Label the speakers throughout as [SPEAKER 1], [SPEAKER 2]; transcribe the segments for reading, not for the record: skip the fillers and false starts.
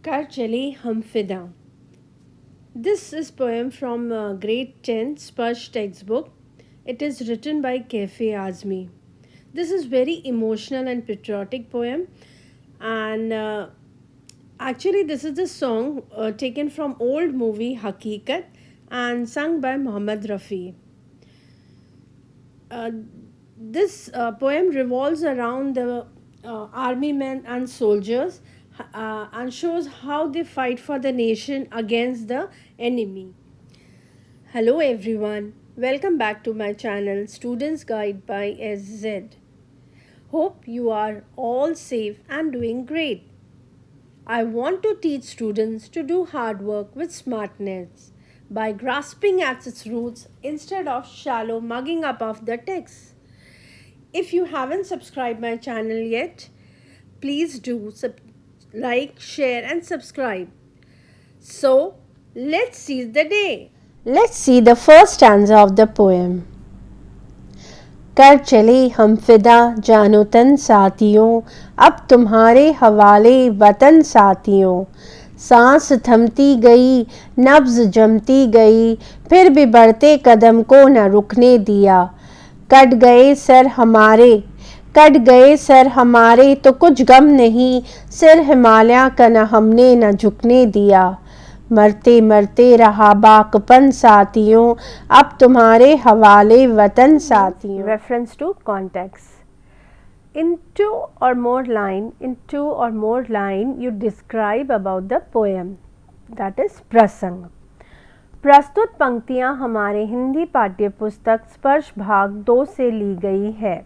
[SPEAKER 1] कर चले हम फिदा. This is poem from grade 10 Sparsh textbook. It is written by Kefi Azmi. This is very emotional and patriotic poem, and actually this is the song taken from old movie Hakikat and sung by Muhammad Rafi. Uh, this poem revolves around the army men and soldiers and shows how they fight for the nation against the enemy. Hello everyone, welcome back to my channel Students Guide by SZ. Hope you are all safe and doing great. I want to teach students to do hard work with smartness by grasping at its roots instead of shallow mugging up of the text. If you haven't subscribed my channel yet, please do like, share and subscribe. So, let's seize the day. Let's see the first stanza of the poem. कर चले हम फिदा जानो तन साथियों, अब तुम्हारे हवाले वतन साथियों. सांस थमती गई, नब्ज जमती गई, फिर भी बढ़ते कदम को न रुकने दिया. कट गए सर हमारे तो कुछ गम नहीं, सिर हिमालय का न हमने न झुकने दिया. मरते मरते रहा बाकपन साथियों, अब तुम्हारे हवाले वतन साथियों. Reference to context. In two or more line you describe about the poem, that is प्रसंग. प्रस्तुत पंक्तियां हमारे हिंदी पाठ्य पुस्तक स्पर्श भाग 2 से ली गई है.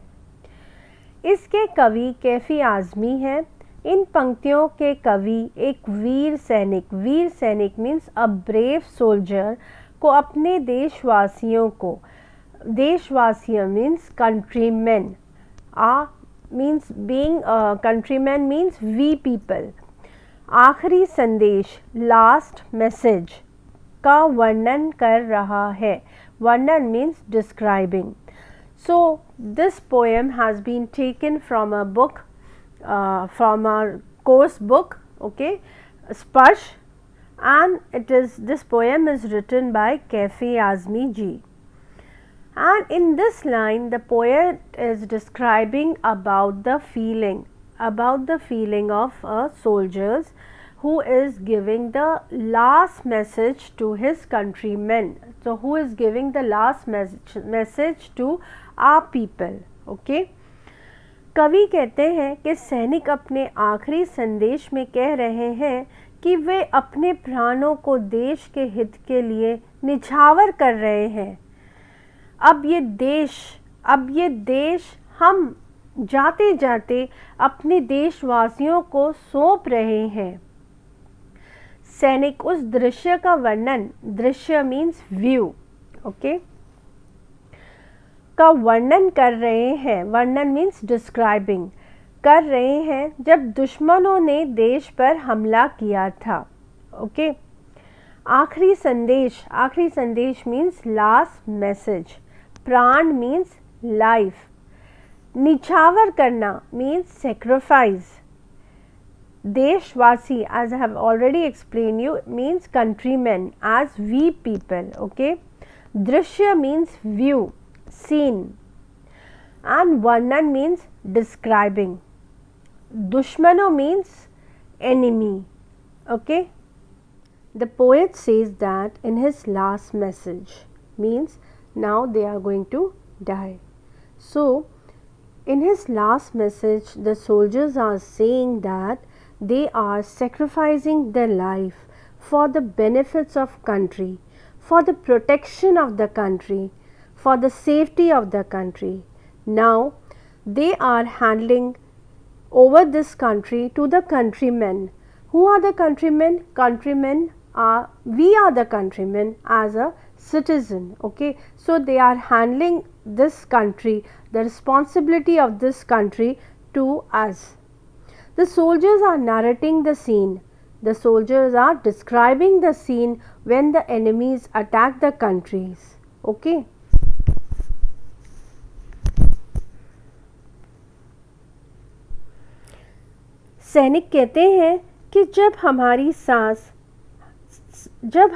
[SPEAKER 1] इसके कवि कैफी आज़मी हैं. इन पंक्तियों के कवि एक वीर सैनिक मीन्स अ ब्रेव सोल्जर को अपने देशवासियों means countryman. Means being countryman means we people. आखिरी संदेश लास्ट मैसेज का वर्णन कर रहा है. वर्णन means describing. So this poem has been taken from a book, from our course book, okay, Sparsh, and this poem is written by Kefi Azmi ji. And in this line, the poet is describing about the feeling of soldiers who is giving the last message to his countrymen. So who is giving the last message to our people, okay. कवि कहते हैं कि सैनिक अपने आखिरी संदेश में कह रहे हैं कि वे अपने प्राणों को देश के हित के लिए निछावर कर रहे हैं. अब ये देश हम जाते जाते अपने देशवासियों को सौंप रहे हैं. सैनिक उस दृश्य का दृश्य मीन्स व्यू, ओके, का वर्णन कर रहे हैं. वर्णन मीन्स डिस्क्राइबिंग कर रहे हैं जब दुश्मनों ने देश पर हमला किया था, ओके. आखिरी संदेश मीन्स लास्ट मैसेज. प्राण मीन्स लाइफ. निछावर करना मीन्स सेक्रीफाइस. देशवासी, as I have already explained you, means countrymen, as we people, okay. दृश्य means view, scene, and वर्णन means describing. दुश्मनों means enemy, okay. The poet says that in his last message, means now they are going to die. So in his last message, the soldiers are saying that they are sacrificing their life for the benefits of country, for the protection of the country, for the safety of the country. Now they are handing over this country to the countrymen. Who are the countrymen? We are the countrymen as a citizen, okay. So they are handling this country, the responsibility of this country to us. The soldiers are narrating the scene. The soldiers are describing the scene when the enemies attack the countries, okay. सैनिक कहते हैं कि जब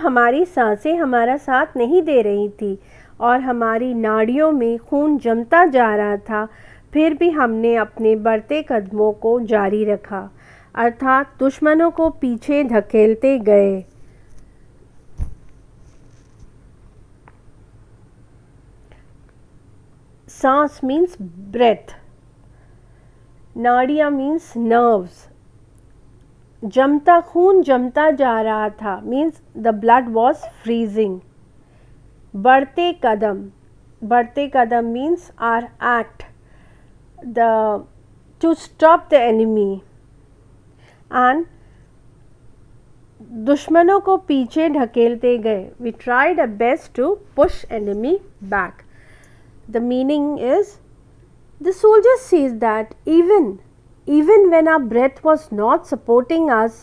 [SPEAKER 1] हमारी सांसें हमारा साथ नहीं दे रही थी और हमारी नाड़ियों में खून जमता जा रहा था, फिर भी हमने अपने बढ़ते कदमों को जारी रखा, अर्थात दुश्मनों को पीछे धकेलते गए। सांस मीन्स ब्रेथ, नाड़ियाँ मीन्स नर्व्स, खून जमता जा रहा था means the blood was freezing. बढ़ते कदम means our act to stop the enemy, and दुश्मनों को पीछे ढकेलते गए। We tried a best to push enemy back. The meaning is the soldier says that even when our breath was not supporting us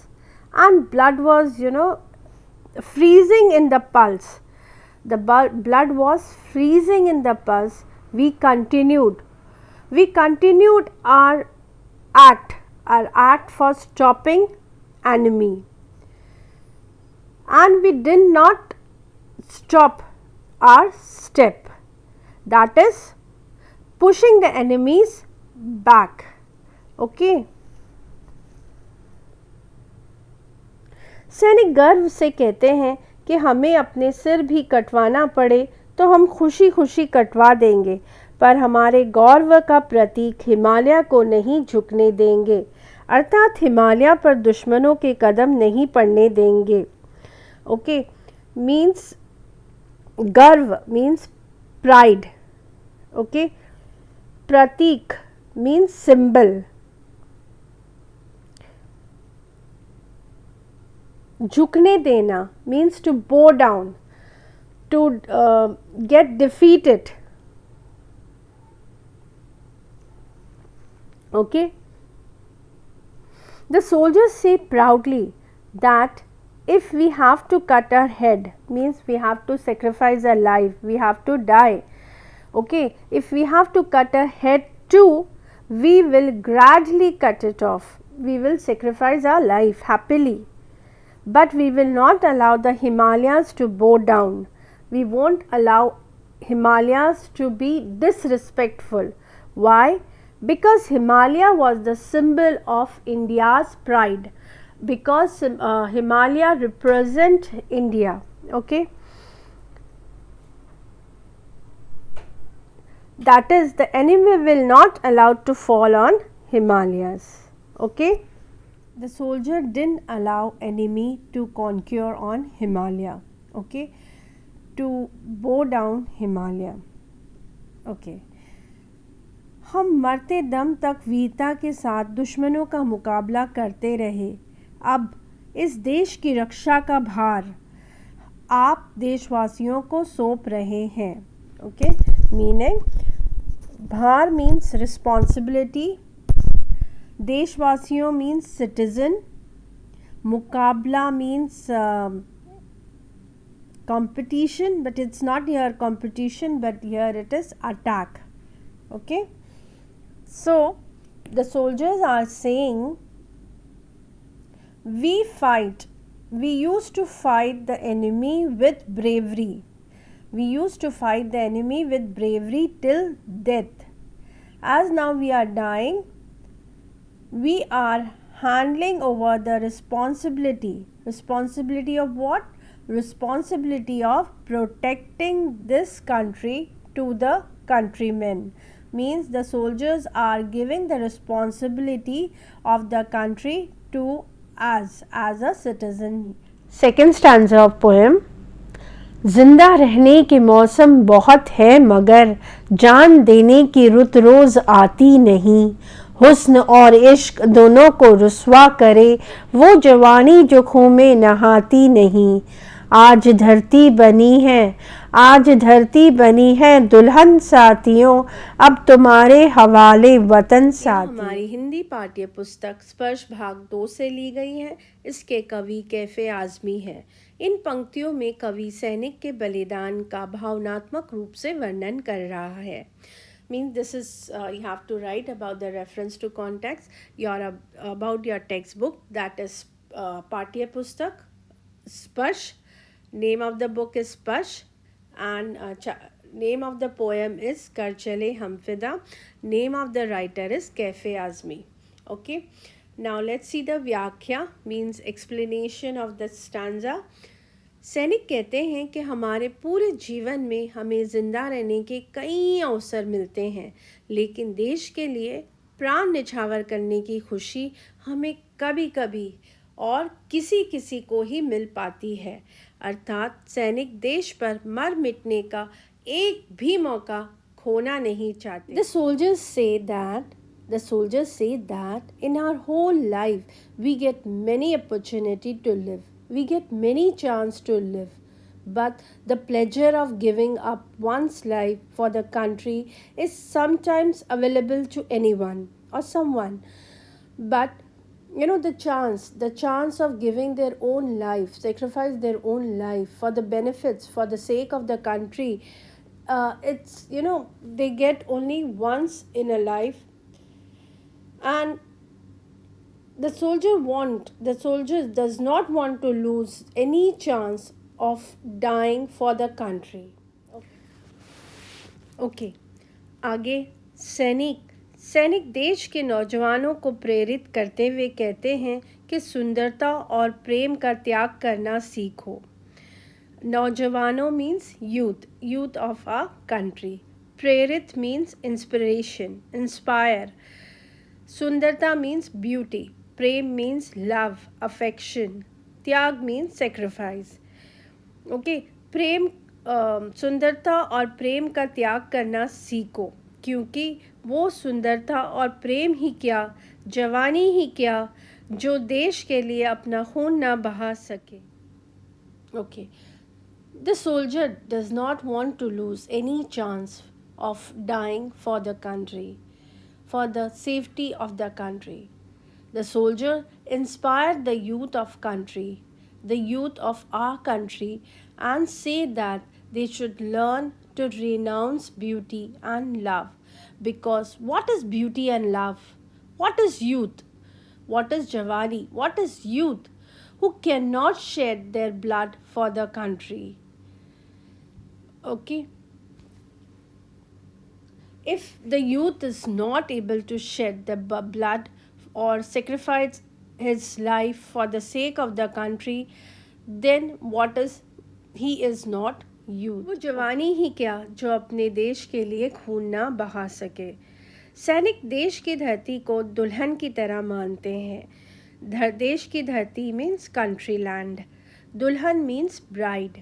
[SPEAKER 1] and blood was freezing in the pulse, the blood was freezing in the pulse, we continued our act for stopping enemy, and we did not stop our step, that is pushing the enemies back. Okay. सैनिक गर्व से कहते हैं कि हमें अपने सिर भी कटवाना पड़े तो हम खुशी खुशी कटवा देंगे, पर हमारे गौरव का प्रतीक हिमालय को नहीं झुकने देंगे, अर्थात हिमालय पर दुश्मनों के कदम नहीं पड़ने देंगे। ओके, मीन्स गर्व मीन्स प्राइड। ओके, प्रतीक means symbol. झुकने देना means to bow down, to get defeated. Okay, the soldiers say proudly that if we have to cut our head, means we have to sacrifice our life, we have to die. Okay, if we have to cut a head too, we will gradually cut it off. We will sacrifice our life happily, but we will not allow the Himalayas to bow down. We won't allow Himalayas to be disrespectful. Why? Because Himalaya was the symbol of India's pride, because Himalaya represent India. Okay, that is, the enemy will not allowed to fall on Himalayas. Okay, the soldier didn't allow enemy to conquer on Himalaya. Okay, to bow down Himalaya. Okay, हम मरते दम तक वीरता के साथ दुश्मनों का मुकाबला करते रहे। अब इस देश की रक्षा का भार आप देशवासियों को सौंप रहे हैं। ओके, मीनिंग भार मीन्स रिस्पॉन्सिबिलिटी, देशवासियों मीन्स सिटीजन, मुकाबला means competition, but it's not here competition, but here it is attack. Okay, so the soldiers are saying we used to fight the enemy with bravery. We used to fight the enemy with bravery till death. As now we are dying, we are handling over the responsibility. Responsibility of what? Responsibility of protecting this country to the countrymen. Means the soldiers are giving the responsibility of the country to us as a citizen. Second stanza of poem. जिंदा रहने के मौसम बहुत है मगर जान देने की रुत रोज आती नहीं। हुस्न और इश्क दोनों को रुस्वा करे वो जवानी जो खून में नहाती नहीं। आज धरती बनी है दुल्हन साथियों, अब तुम्हारे हवाले वतन साथी। हमारी हिंदी पाठ्य पुस्तक स्पर्श भाग 2 से ली गई है। इसके कवि कैफे आजमी है। इन पंक्तियों में कवि सैनिक के बलिदान का भावनात्मक रूप से वर्णन कर रहा है। Means this is you have to write about the reference to context, about your textbook, that is पाठ्य पुस्तक स्पर्श. Name of the book is Sparsh, and name of the poem is Kar Chale Hum Fida. Name of the writer is Cafe Azmi. Okay, now let's see the Vyakhya, means explanation of the stanza. सैनिक कहते हैं कि हमारे पूरे जीवन में हमें ज़िंदा रहने के कई अवसर मिलते हैं, लेकिन देश के लिए प्राण निछावर करने की खुशी हमें कभी कभी और किसी किसी को ही मिल पाती है. अर्थात सैनिक देश पर मर मिटने का एक भी मौका खोना नहीं चाहते. The soldiers say that in our whole life we get many opportunity to live. We get many chance to live. But the pleasure of giving up one's life for the country is sometimes available to anyone or someone. But the chance of giving their own life, sacrifice their own life for the benefits, for the sake of the country, it's they get only once in a life. And the soldier does not want to lose any chance of dying for the country. Okay. आगे सैनिक देश के नौजवानों को प्रेरित करते हुए कहते हैं कि सुंदरता और प्रेम का त्याग करना सीखो. नौजवानों means youth of our country. प्रेरित means inspiration, inspire. सुंदरता means beauty. प्रेम means love, affection. त्याग means sacrifice. Okay, सुंदरता और प्रेम का त्याग करना सीखो, क्योंकि वो सुंदरता और प्रेम ही क्या, जवानी ही क्या, जो देश के लिए अपना खून ना बहा सके. Okay, the soldier does not want to lose any chance of dying for the country, for the safety of the country. The soldier inspired the youth of country, the youth of our country, and say that they should learn to renounce beauty and love. Because what is beauty and love? What is youth? What is Javani? What is youth who cannot shed their blood for the country? Okay. If the youth is not able to shed the blood or sacrifice his life for the sake of the country, then he is not youth. वो जवानी ही क्या जो अपने देश के लिए खून ना बहा सके. सैनिक देश की धरती को दुल्हन की तरह मानते हैं. देश की धरती मीन्स कंट्री लैंड. दुल्हन मीन्स ब्राइड.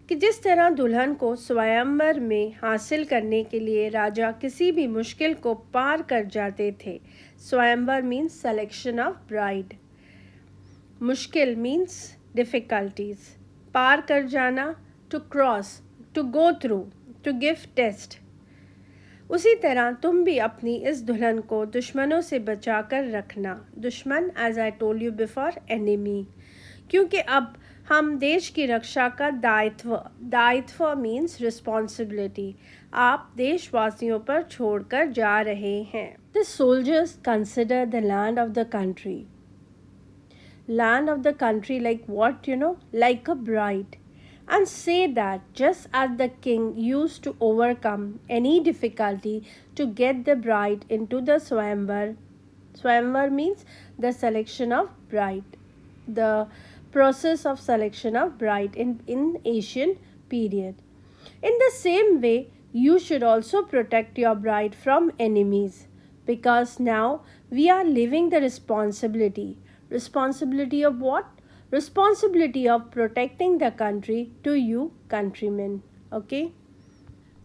[SPEAKER 1] कि जिस तरह दुल्हन को स्वयंवर में हासिल करने के लिए राजा किसी भी मुश्किल को पार कर जाते थे. Swayamvar means selection of bride. मुश्किल मीन्स डिफ़िकल्टीज. पार कर जाना, to cross, to go through, to give test. उसी तरह तुम भी अपनी इस दुल्हन को दुश्मनों से बचा कर रखना. दुश्मन, as I told you before, enemy. क्योंकि अब हम देश की रक्षा का दायित्व मीन्स रिस्पॉन्सिबिलिटी, आप देशवासियों पर छोड़कर जा रहे हैं. The soldiers consider the land of the country. Land of the country like what? Like a bride. And say that just as the king used to overcome any difficulty to get the bride into the Swayamvar means the selection of bride, the process of selection of bride in Asian period. In the same way, you should also protect your bride from enemies, because now we are living the responsibility. Responsibility of what? Responsibility of protecting the country to you countrymen. Okay?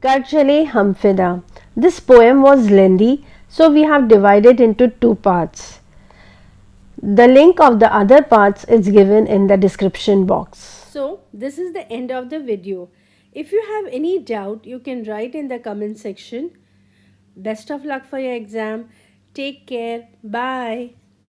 [SPEAKER 1] Kar Chale Hum Fida. This poem was lengthy, so we have divided into two parts. The link of the other parts is given in the description box. So, this is the end of the video. If you have any doubt, you can write in the comment section. Best of luck for your exam. Take care. Bye.